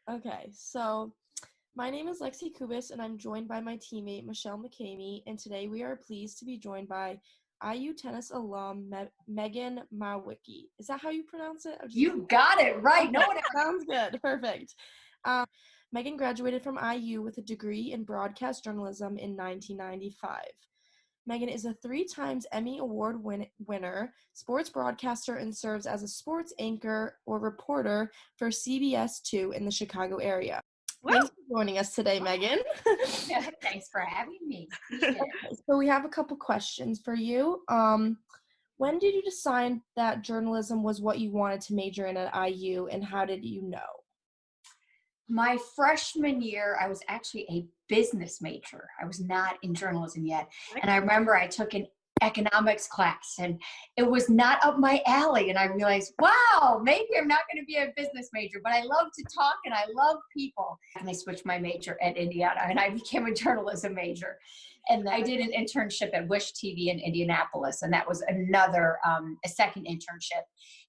Okay, so my name is Lexi Kubis, and I'm joined by my teammate, Michelle McCamey, and today we are pleased to be joined by IU tennis alum Megan Mawicke. Is that how you pronounce it? You got it right. No one Sounds good. Perfect. Megan graduated from IU with a degree in broadcast journalism in 1995. Megan is a 3 times Emmy Award winner, sports broadcaster, and serves as a sports anchor or reporter for CBS 2 in the Chicago area. Woo! Thanks for joining us today, Megan. Yeah, thanks for having me. So we have a couple questions for you. When did you decide that journalism was what you wanted to major in at IU, and how did you know? My freshman year, I was actually a business major. I was not in journalism yet. And I remember I took an economics class and it was not up my alley. And I realized, wow, maybe I'm not going to be a business major, but I love to talk and I love people. And I switched my major at Indiana and I became a journalism major. And I did an internship at Wish TV in Indianapolis. And that was another, a second internship.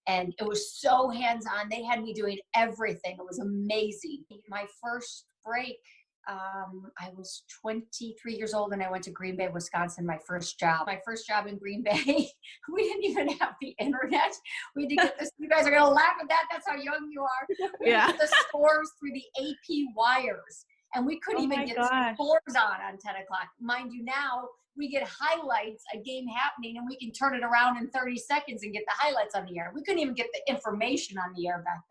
And it was so hands-on. They had me doing everything. It was amazing. My first break, I was 23 years old and I went to Green Bay, Wisconsin, my first job. My first job in Green Bay, we didn't even have the internet. We had to get this, you guys are gonna laugh at that, that's how young you are. We had to get the scores through the AP wires. And we couldn't even get scores on 10 o'clock. Mind you, now we get highlights, a game happening, and we can turn it around in 30 seconds and get the highlights on the air. We couldn't even get the information on the air back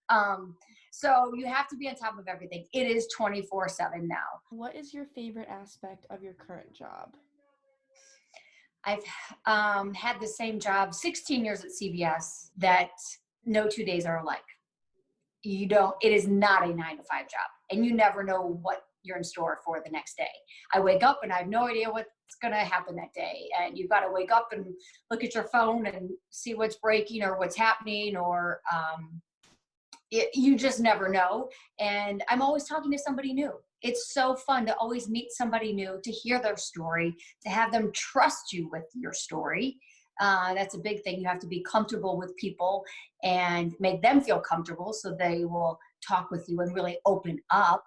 then. So you have to be on top of everything. It is 24/7 now. What is your favorite aspect of your current job? I've had the same job 16 years at CBS that no 2 days are alike. It is not a 9-to-5 job, and you never know what you're in store for the next day. I wake up and I have no idea what's going to happen that day. And you've got to wake up and look at your phone and see what's breaking or what's happening, or you just never know. And I'm always talking to somebody new. It's so fun to always meet somebody new, to hear their story, to have them trust you with your story. That's a big thing. You have to be comfortable with people and make them feel comfortable so they will talk with you and really open up.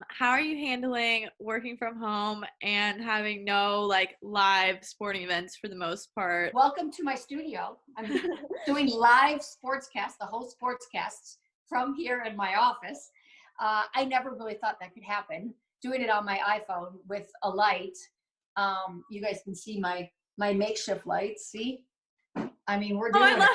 How are you handling working from home and having no live sporting events for the most part? Welcome to my studio. I'm doing live sportscasts, the whole sportscasts from here in my office. I never really thought that could happen. Doing it on my iPhone with a light. You guys can see my makeshift lights. See? I mean, we're doing it.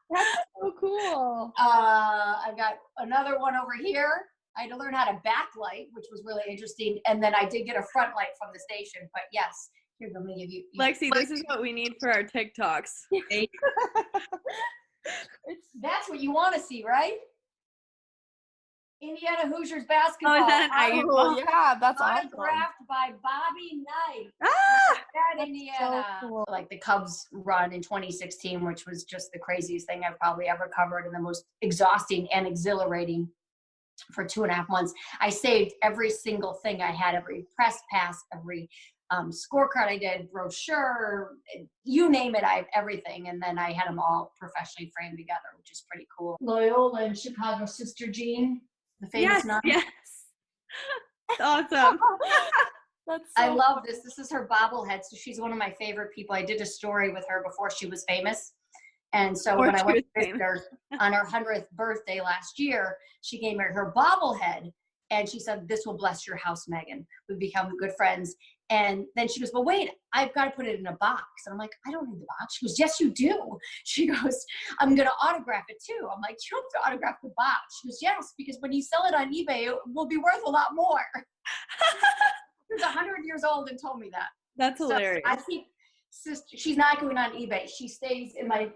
That's so cool. I've got another one over here. I had to learn how to backlight, which was really interesting. And then I did get a front light from the station. But yes, here, I'm going to give you. Lexi, this is what we need for our TikToks. That's what you want to see, right? Indiana Hoosiers basketball. Oh, is that an IU ball? Yeah, that's awesome. Autographed by Bobby Knight. At Indiana. So cool. Like the Cubs run in 2016, which was just the craziest thing I've probably ever covered and the most exhausting and exhilarating for 2.5 months. I saved every single thing I had, every press pass, every scorecard I did, brochure, you name it, I have everything. And then I had them all professionally framed together, which is pretty cool. Loyola and Chicago Sister Jean, the famous nun. Yes. That's awesome. That's I love this. This is her bobblehead. So she's one of my favorite people. I did a story with her before she was famous. And so when I went to visit her on her 100th birthday last year, she gave me her bobblehead. And she said, "This will bless your house, Megan." We've become good friends. And then she goes, "Well, wait, I've got to put it in a box." And I'm like, "I don't need the box." She goes, "Yes, you do." She goes, "I'm going to autograph it too." I'm like, "You have to autograph the box." She goes, "Yes, because when you sell it on eBay, it will be worth a lot more." She was 100 years old and told me that. That's hilarious. So I keep, she's not going on eBay. She stays in my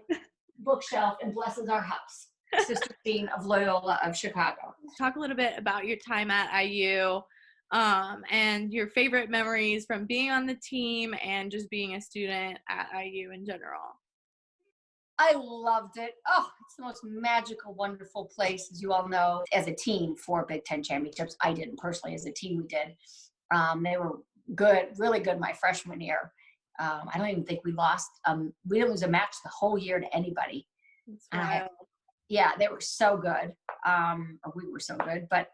bookshelf and blesses our house. Sister Jean of Loyola of Chicago. Talk a little bit about your time at IU and your favorite memories from being on the team and just being a student at IU in general. I loved it. Oh, it's the most magical, wonderful place, as you all know. As a team, 4 Big Ten championships. I didn't personally. As a team, we did. They were good, really good my freshman year. I don't even think we lost. We didn't lose a match the whole year to anybody. That's wild. Yeah, they were so good. Or we were so good, but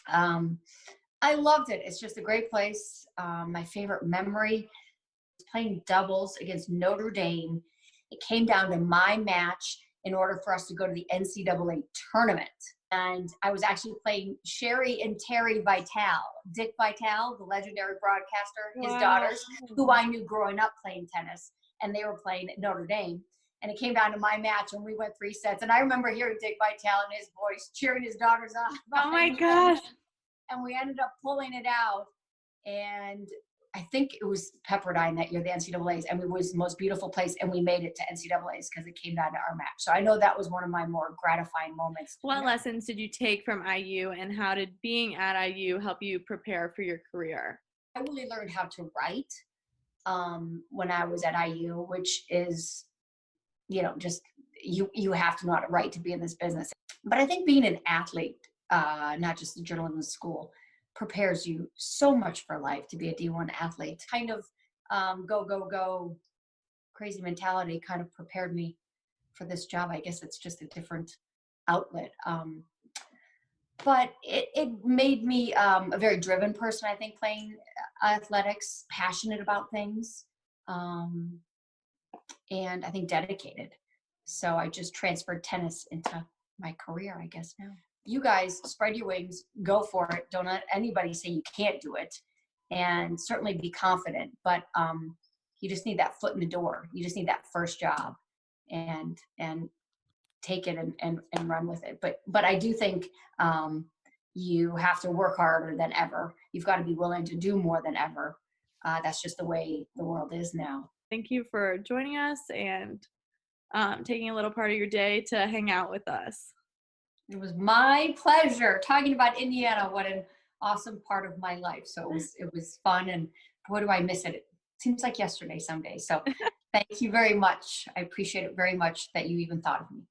I loved it. It's just a great place. My favorite memory was playing doubles against Notre Dame. It came down to my match in order for us to go to the NCAA tournament. And I was actually playing Sherry and Terry Vitale, Dick Vitale, the legendary broadcaster, his daughters, who I knew growing up playing tennis, and they were playing at Notre Dame. And it came down to my match, and we went 3 sets. And I remember hearing Dick Vitale in his voice cheering his daughters on. Oh my gosh. And we ended up pulling it out. And I think it was Pepperdine that year, the NCAAs, and it was the most beautiful place, and we made it to NCAAs because it came down to our match. So I know that was one of my more gratifying moments. What lessons did you take from IU, and how did being at IU help you prepare for your career? I really learned how to write when I was at IU, which is, just you have to know how to write to be in this business. But I think being an athlete, not just a journalism school, prepares you so much for life to be a D1 athlete. Kind of go, crazy mentality kind of prepared me for this job. I guess it's just a different outlet. But it made me a very driven person, I think, playing athletics, passionate about things, and I think dedicated. So I just transferred tennis into my career, I guess, now. You guys spread your wings, go for it. Don't let anybody say you can't do it, and certainly be confident. But you just need that foot in the door. You just need that first job, and take it and run with it. But I do think you have to work harder than ever. You've got to be willing to do more than ever. That's just the way the world is now. Thank you for joining us and taking a little part of your day to hang out with us. It was my pleasure talking about Indiana. What an awesome part of my life. So it was fun, and boy, do I miss it. It seems like yesterday some days. So thank you very much. I appreciate it very much that you even thought of me.